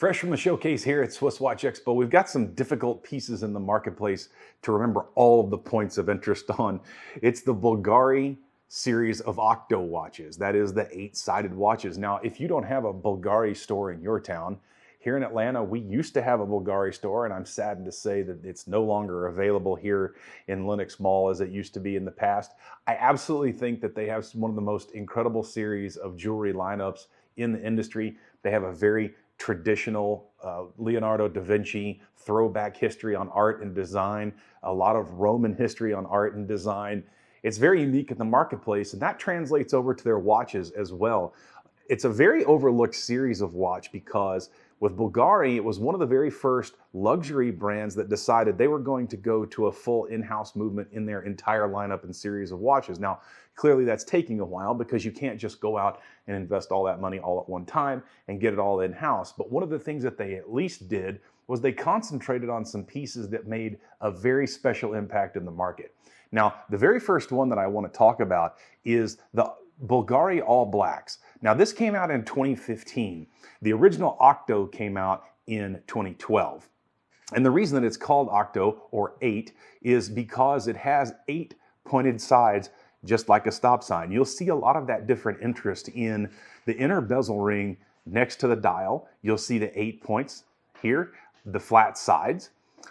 Fresh from the showcase here at SwissWatchExpo, we've got some difficult pieces in the marketplace to remember all of the points of interest on. It's the Bvlgari series of Octo watches. That is the 8-sided watches. Now, if you don't have a Bvlgari store in your town, here in Atlanta, we used to have a Bvlgari store, and I'm saddened to say that it's no longer available here in Lenox Mall as it used to be in the past. I absolutely think that they have one of the most incredible series of jewelry lineups in the industry. They have a very traditional Leonardo da Vinci throwback history on art and design, a lot of Roman history on art and design. It's very unique in the marketplace, and that translates over to their watches as well. It's a very overlooked series of watch because with Bvlgari, it was one of the very first luxury brands that decided they were going to go to a full in-house movement in their entire lineup and series of watches. Now, clearly that's taking a while because you can't just go out and invest all that money all at one time and get it all in-house. But one of the things that they at least did was they concentrated on some pieces that made a very special impact in the market. Now, the very first one that I want to talk about is the Bvlgari All Blacks. Now, this came out in 2015. The original Octo came out in 2012. And the reason that it's called Octo, or 8, is because it has 8 pointed sides, just like a stop sign. You'll see a lot of that different interest in the inner bezel ring next to the dial. You'll see the 8 points here, the flat sides.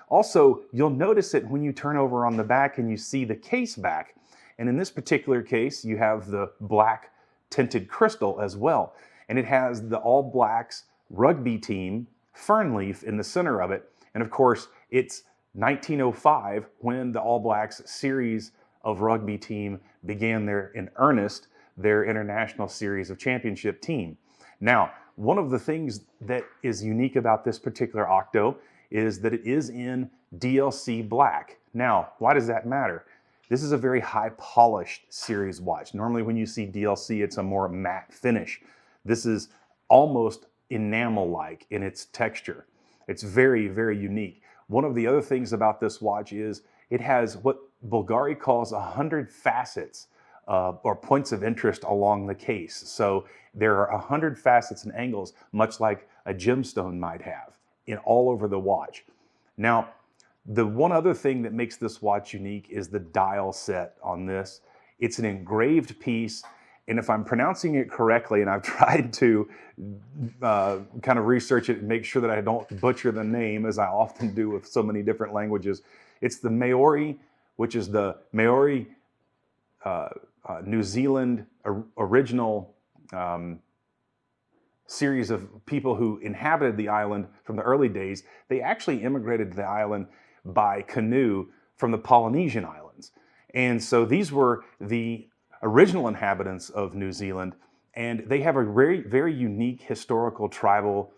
Also, you'll notice it when you turn over on the back and you see the case back. And in this particular case, you have the black tinted crystal as well. And it has the All Blacks rugby team fern leaf in the center of it. And of course, it's 1905 when the All Blacks series of rugby team began in earnest their international series of championship team. Now, one of the things that is unique about this particular Octo is that it is in DLC black. Now, why does that matter? This is a very high polished series watch. Normally when you see DLC, it's a more matte finish. This is almost enamel-like in its texture. It's very, very unique. One of the other things about this watch is it has what Bvlgari calls 100 facets or points of interest along the case. So there are 100 facets and angles, much like a gemstone might have, all over the watch. Now, the one other thing that makes this watch unique is the dial set on this. It's an engraved piece, and if I'm pronouncing it correctly, and I've tried to kind of research it and make sure that I don't butcher the name, as I often do with so many different languages, it's the Maori, which is the Maori New Zealand original series of people who inhabited the island from the early days. They actually immigrated to the island by canoe from the Polynesian islands. And so these were the original inhabitants of New Zealand, and they have a very, very unique historical tribal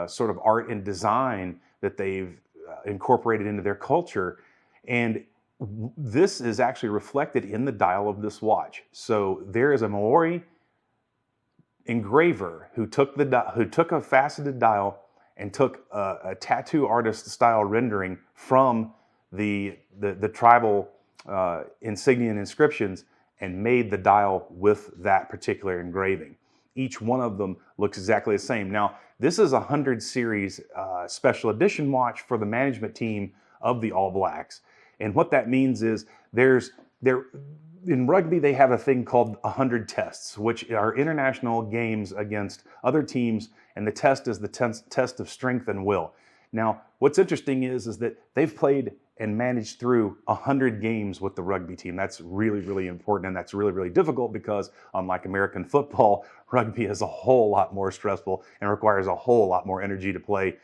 sort of art and design that they've incorporated into their culture. And this is actually reflected in the dial of this watch. So there is a Maori engraver who took a faceted dial and took a tattoo artist style rendering from the tribal insignia and inscriptions and made the dial with that particular engraving. Each one of them looks exactly the same. Now, this is a 100 series special edition watch for the management team of the All Blacks. And what that means is in rugby, they have a thing called 100 tests, which are international games against other teams, and the test is the test of strength and will. Now, what's interesting is that they've played and managed through 100 games with the rugby team. That's really, really important, and that's really, really difficult because, unlike American football, rugby is a whole lot more stressful and requires a whole lot more energy to play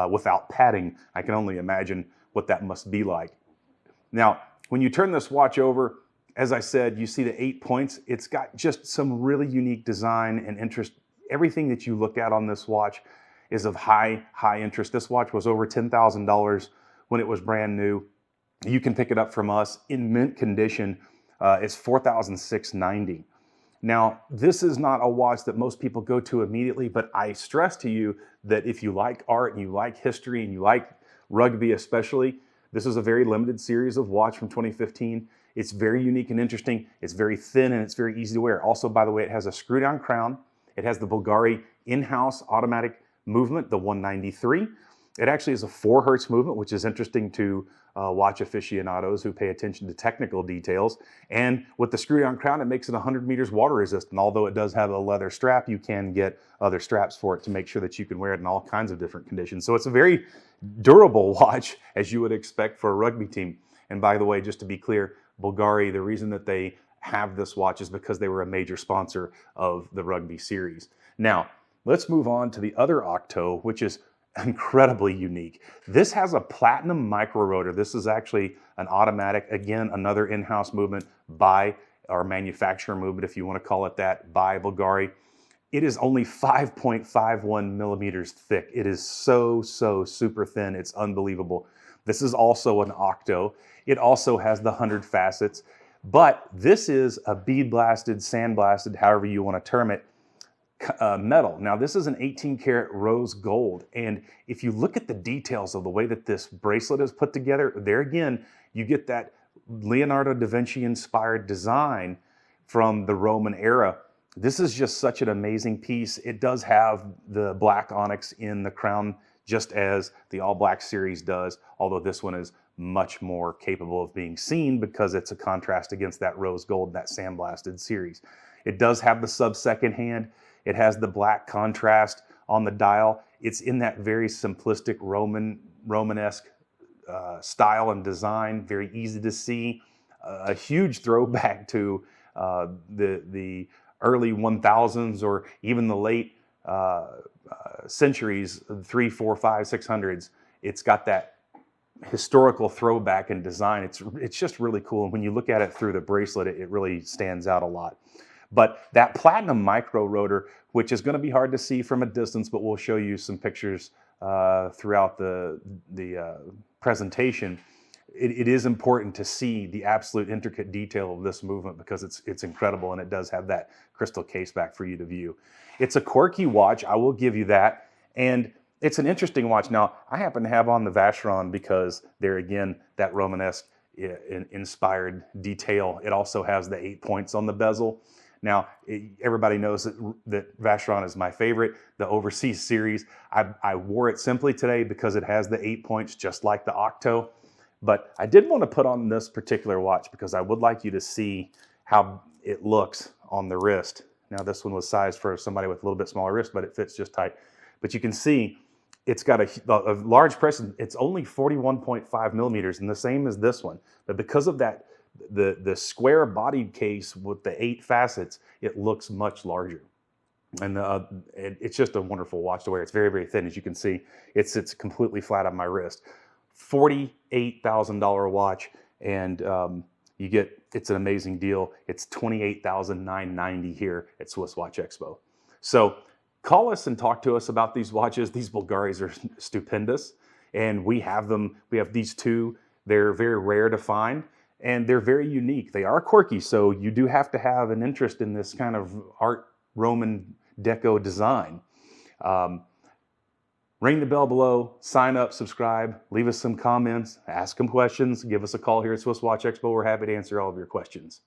without padding. I can only imagine what that must be like. Now, when you turn this watch over, as I said, you see the 8 points. It's got just some really unique design and interest. Everything that you look at on this watch is of high interest. This watch was over $10,000 when it was brand new. You can pick it up from us in mint condition. It's $4,690. Now, this is not a watch that most people go to immediately, but I stress to you that if you like art and you like history and you like rugby especially, this is a very limited series of watch from 2015. It's very unique and interesting. It's very thin and it's very easy to wear. Also, by the way, it has a screw-down crown. It has the Bvlgari in-house automatic movement, the 193. It actually is a 4 hertz movement, which is interesting to watch aficionados who pay attention to technical details. And with the screw-down crown, it makes it 100 meters water resistant. Although it does have a leather strap, you can get other straps for it to make sure that you can wear it in all kinds of different conditions. So it's a very durable watch, as you would expect for a rugby team. And by the way, just to be clear, Bulgari, the reason that they have this watch is because they were a major sponsor of the rugby series. Now, let's move on to the other Octo, which is incredibly unique. This has a platinum micro rotor. This is actually an automatic, again, another in-house movement by our manufacturer movement, if you want to call it that, by Bulgari. It is only 5.51 millimeters thick. It is so super thin. It's unbelievable. This is also an Octo. It also has the 100 facets, but this is a bead blasted, sandblasted, however you want to term it, metal. Now this is an 18 karat rose gold, and if you look at the details of the way that this bracelet is put together, there again you get that Leonardo da Vinci inspired design from the Roman era. This is just such an amazing piece. It does have the black onyx in the crown, just as the all black series does, although this one is much more capable of being seen because it's a contrast against that rose gold, that sandblasted series. It does have the sub-second hand. It has the black contrast on the dial. It's in that very simplistic Romanesque style and design, very easy to see. A huge throwback to the early 1000s or even the late centuries, 3, 4, 5, 600s. It's got that historical throwback in design. It's just really cool. And when you look at it through the bracelet, it really stands out a lot. But that platinum micro rotor, which is going to be hard to see from a distance, but we'll show you some pictures throughout the presentation. It is important to see the absolute intricate detail of this movement because it's incredible, and it does have that crystal case back for you to view. It's a quirky watch, I will give you that, and it's an interesting watch. Now, I happen to have on the Vacheron because there again, that Romanesque inspired detail. It also has the 8 points on the bezel. Now, everybody knows that Vacheron is my favorite, the overseas series. I wore it simply today because it has the 8 points just like the Octo. But I did want to put on this particular watch because I would like you to see how it looks on the wrist. Now, this one was sized for somebody with a little bit smaller wrist, but it fits just tight. But you can see it's got a large press. It's only 41.5 millimeters, and the same as this one. But because of that, the square bodied case with the 8 facets, it looks much larger. And it's just a wonderful watch to wear. It's very thin, as you can see. It sits completely flat on my wrist. $48,000 watch, and you get, it's an amazing deal. It's $28,990 here at SwissWatchExpo. So call us and talk to us about these watches. These Bulgaris are stupendous, and we have them. We have these two. They're very rare to find, and they're very unique. They are quirky, so you do have to have an interest in this kind of art Roman deco design. Ring the bell below, sign up, subscribe, leave us some comments, ask some questions, give us a call here at SwissWatchExpo. We're happy to answer all of your questions.